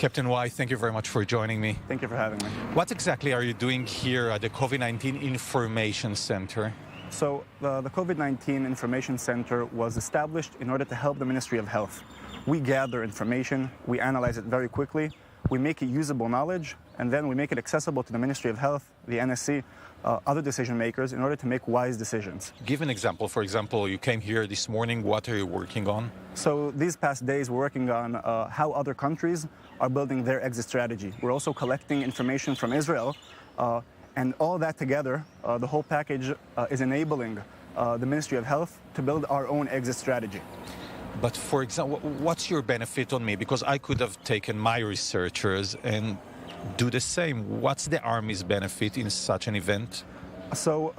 Captain Y, thank you very much for joining me. Thank you for having me. What exactly are you doing here at the COVID-19 Information Center? So the COVID-19 Information Center was established in order to help the Ministry of Health. We gather information, we analyze it very quickly, we make it usable knowledge, and then we make it accessible to the Ministry of Health, the NSC, other decision makers in order to make wise decisions. Give an example. For example, you came here this morning. What are you working on? So these past days we're working on how other countries are building their exit strategy. We're also collecting information from Israel, and all that together, the whole package is enabling the Ministry of Health to build our own exit strategy. But for example, what's your benefit on me? Because I could have taken my researchers and do the same. What's the Army's benefit in such an event? So,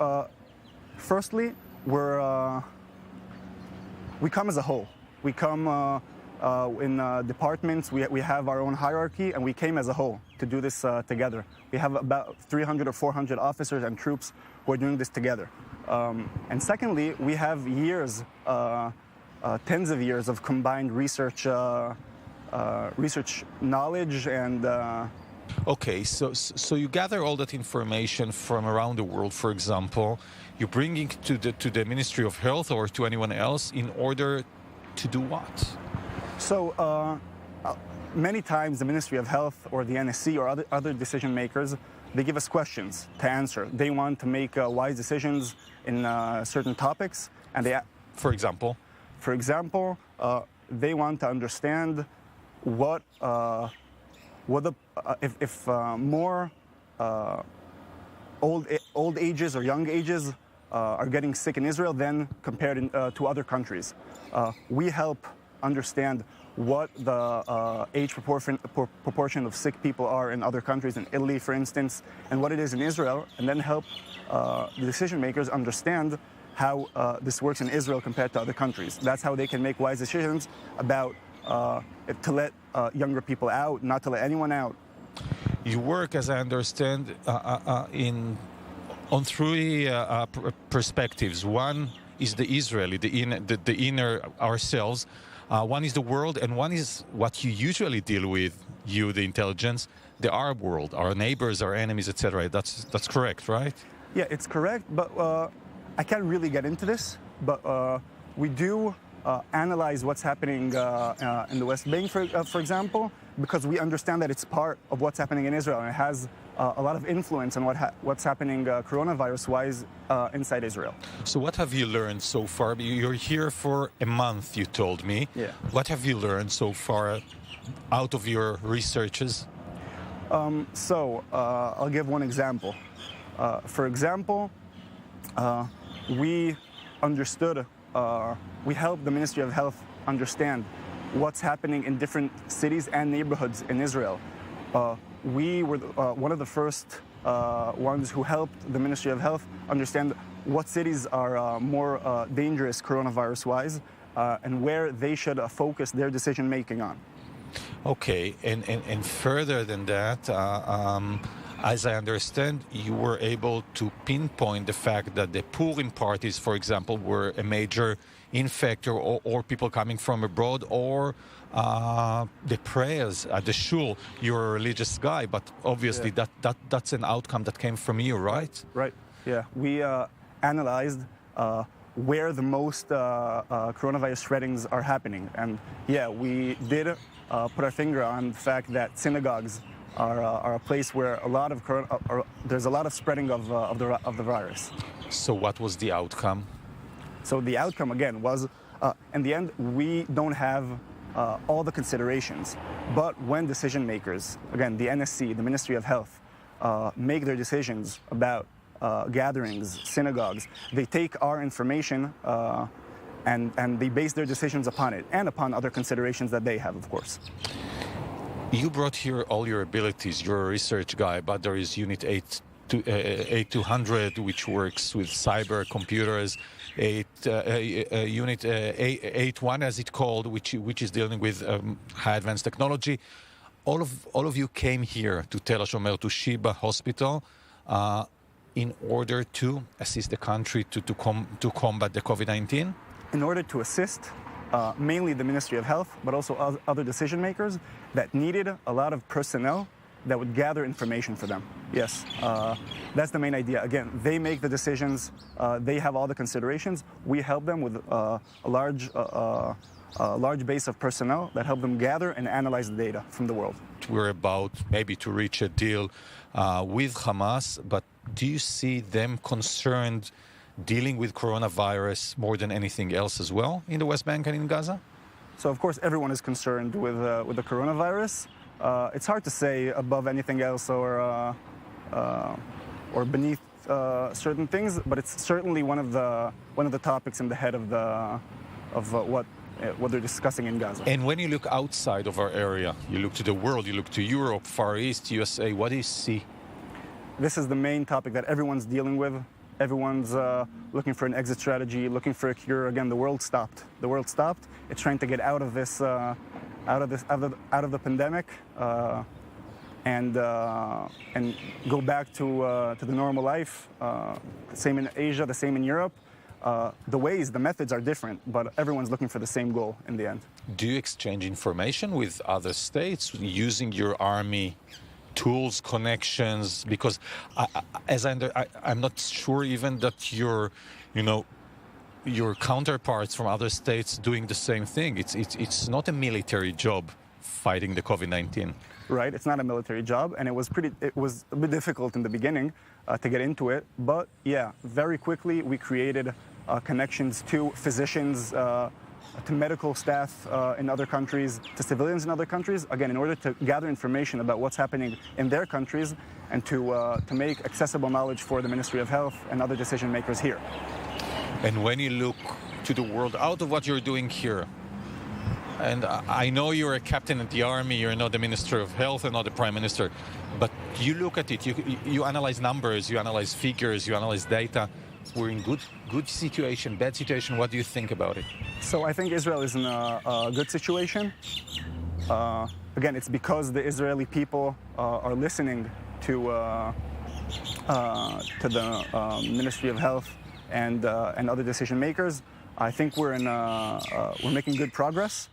firstly, we come as a whole. We come in departments, we have our own hierarchy, and we came as a whole to do this together. We have about 300 or 400 officers and troops who are doing this together. And secondly, we have years, tens of years of combined research knowledge and... Okay, so you gather all that information from around the world, for example. You bring it to the Ministry of Health or to anyone else in order to do what? So many times the Ministry of Health or the NSC or other decision makers, they give us questions to answer. They want to make wise decisions in certain topics, and they... For example? For example, they want to understand what if more old ages or young ages are getting sick in Israel than compared to other countries. We help understand what the age proportion of sick people are in other countries, in Italy, for instance, and what it is in Israel, and then help the decision makers understand how this works in Israel compared to other countries. That's how they can make wise decisions about to let younger people out, not to let anyone out. You work, as I understand, on three perspectives. One is the Israeli, the inner ourselves. One is the world, and one is what you usually deal with, you, the intelligence, the Arab world, our neighbors, our enemies, etc. That's correct, right? Yeah, it's correct, but I can't really get into this, but we do analyze what's happening in the West Bank, for example, because we understand that it's part of what's happening in Israel, and it has a lot of influence on what's happening coronavirus-wise inside Israel. So what have you learned so far? You're here for a month, you told me. Yeah. What have you learned so far out of your researches? I'll give one example. For example, we understood, we helped the Ministry of Health understand what's happening in different cities and neighborhoods in Israel. We were one of the first ones who helped the Ministry of Health understand what cities are more dangerous coronavirus-wise and where they should focus their decision-making on. Okay, and further than that, as I understand, you were able to pinpoint the fact that the Purim parties, for example, were a major infector, or people coming from abroad, or the prayers at the shul. You're a religious guy, but obviously that's an outcome that came from you, right? Right, yeah. We analyzed where the most coronavirus spreadings are happening. And yeah, we did put our finger on the fact that synagogues are a place where there's a lot of spreading of the virus. So what was the outcome? So the outcome, again, was, in the end, we don't have all the considerations. But when decision makers, again, the NSC, the Ministry of Health, make their decisions about gatherings, synagogues, they take our information and they base their decisions upon it, and upon other considerations that they have, of course. You brought here all your abilities. You're a research guy, but there is Unit 8200, which works with cyber computers. Unit 81, as it's called, which is dealing with high advanced technology. All of you came here to Tel HaShomer, to Sheba Hospital, in order to assist the country to combat the COVID-19. In order to assist mainly the Ministry of Health, but also other decision makers that needed a lot of personnel that would gather information for them. Yes, that's the main idea. Again, they make the decisions, they have all the considerations. We help them with a large base of personnel that help them gather and analyze the data from the world. We're about maybe to reach a deal with Hamas, but do you see them concerned dealing with coronavirus more than anything else as well in the West Bank and in Gaza? So of course everyone is concerned with the coronavirus. It's hard to say above anything else or beneath certain things, but it's certainly one of the topics in the head of what they're discussing in Gaza. And when you look outside of our area, you look to the world, you look to Europe, Far East, USA, what do you see? This is the main topic that everyone's dealing with. Everyone's looking for an exit strategy, looking for a cure. Again, the world stopped. The world stopped. It's trying to get out of this, out of the pandemic, and go back to the normal life. The same in Asia, the same in Europe. The methods are different, but everyone's looking for the same goal in the end. Do you exchange information with other states using your army tools, connections? Because I'm not sure even that your counterparts from other states doing the same thing. It's not a military job fighting the COVID-19. Right, it's not a military job, and it was a bit difficult in the beginning to get into it. But yeah, very quickly we created connections to physicians, to medical staff in other countries, to civilians in other countries, again, in order to gather information about what's happening in their countries and to make accessible knowledge for the Ministry of Health and other decision makers here. And when you look to the world out of what you're doing here, and I know you're a captain in the army, you're not the Minister of Health and not the Prime Minister, but you look at it, you analyze numbers, you analyze figures, you analyze data. We're in good situation, bad situation. What do you think about it? So I think Israel is in a good situation. Again, it's because the Israeli people are listening to the Ministry of Health and other decision makers. I think we're making good progress,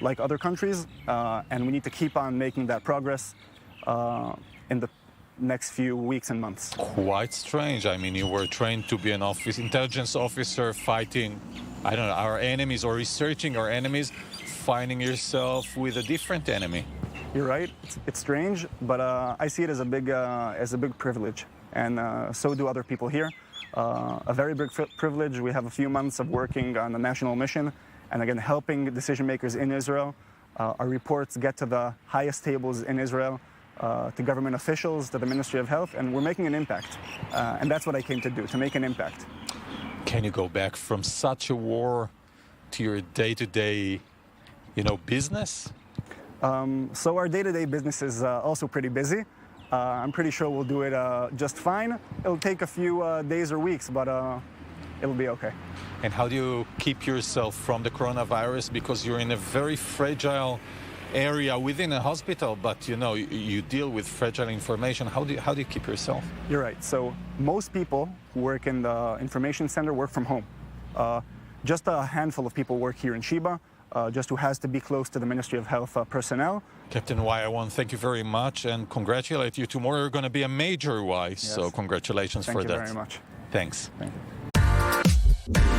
like other countries, and we need to keep on making that progress in the next few weeks and months. Quite strange. I mean, you were trained to be an intelligence officer fighting, I don't know, our enemies or researching our enemies, finding yourself with a different enemy. You're right. It's strange, but I see it as a big privilege, and so do other people here. A very big privilege. We have a few months of working on a national mission, and again, helping decision makers in Israel. Our reports get to the highest tables in Israel, to government officials, to the Ministry of Health, and we're making an impact. And that's what I came to do, to make an impact. Can you go back from such a war to your day-to-day, business? So our day-to-day business is also pretty busy. I'm pretty sure we'll do it just fine. It'll take a few days or weeks, but it'll be okay. And how do you keep yourself from the coronavirus? Because you're in a very fragile area within a hospital, but you deal with fragile information. How do you keep yourself? You're right. So most people who work in the information center work from home. Just a handful of people work here in Sheba, just who has to be close to the Ministry of Health personnel. Captain Y, I want to thank you very much and congratulate you. Tomorrow you're going to be a Major Y, yes. So congratulations for that. Thank you very much. Thanks. Thank you.